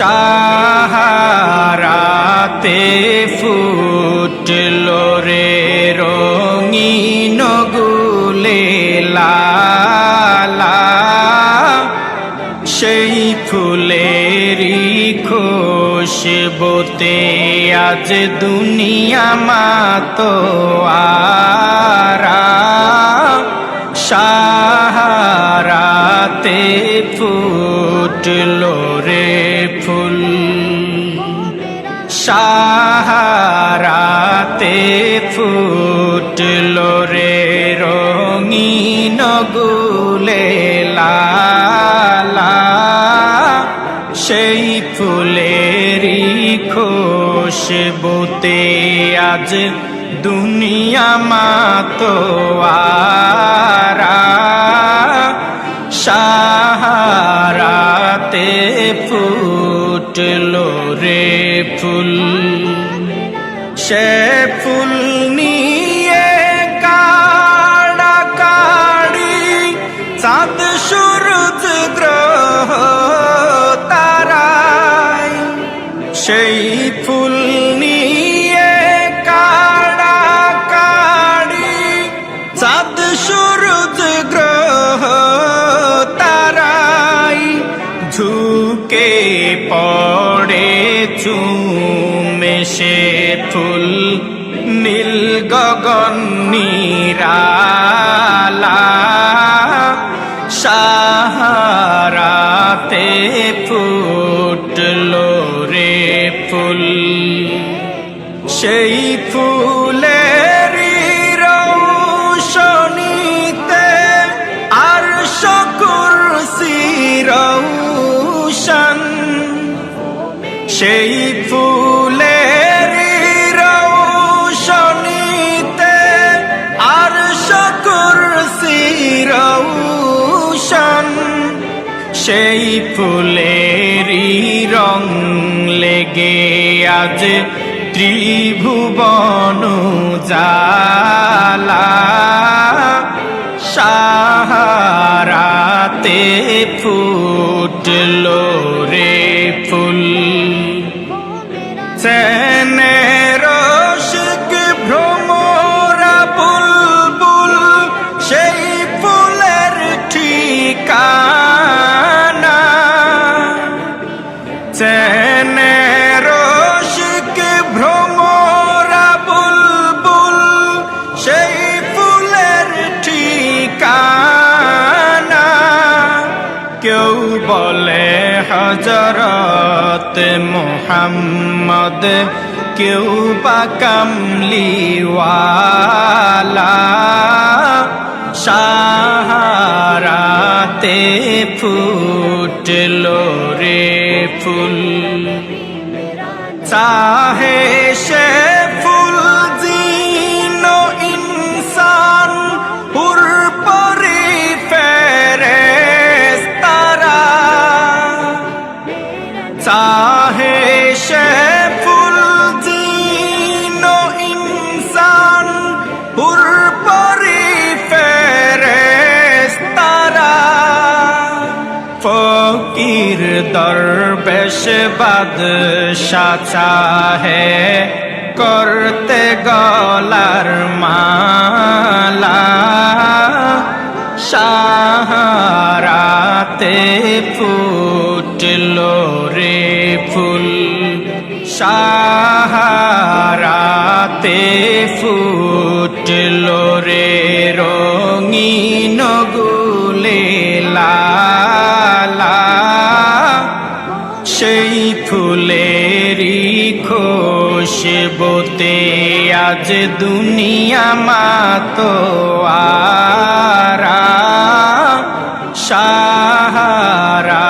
সাহারাতে ফুটলো রে রঙিন গুলেলা, সেই ফুলেরই খুশবুতে আজ দুনিয়া মাতোয়ারা। সাহারাতে ফুটলো রে ফুল, সাহারাতে ফুটলো রে রঙিন গুলেলা, সেই ফুলেরই খুশবুতে আজ দুনিয়া মাতোয়ারা। সাহারাতে ফুটলো রে ফুল, সে ফুল নিয়ে কাড়াকাড়ি চাঁদ সূরজ গ্রহ তারাই, সেই ফুল নিয়ে কাড়াকাড়ি চাঁদ সূরজ গ্রহ তারাই, ঝুঁকে পড়ে চুমে সে ফুল নীল গগন নিরালা। সাহারাতে ফুটলো রে ফুল, সেই ফুলেরই রৌশনীতে আরশ কুরসি রৌশন, সেই ফুলেরই রৌশনীতে আরশ কুরসি রৌশন, সেই ফুলেরই রং লেগে আজ ত্রিভুবন জালা। সাহারাতে ফুটলো রে ফুল, চেনের রসিক ভ্রমরা বুলবুল, সেই ফুলের ঠিকানা। চেনের রসিক ভ্রমরা বুলবুল, সেই ফুলের ঠিকানা। কেউ বলে হযরত মুহাম্মদ, কেউ বা কামলিওয়ালা। সাহারাতে ফুটলো রে ফুল, চাহে সে ফুল জিন ইনসান হুর পরি ফেরেশতারা। চাহে সে ফুল জিন ইনসান হুর পরি ফেরেশতারা। ফকির দরবেশ বাদশা চাহে করতে গলার মালা। সাহারাতে ফুটলো রে ফুল, সাহারাতে ফুটলো রে রঙিন গুলেলা, সেই ফুলেরই খুশবুতে আজ দুনিয়া মাতোয়ারা। সাহারাতে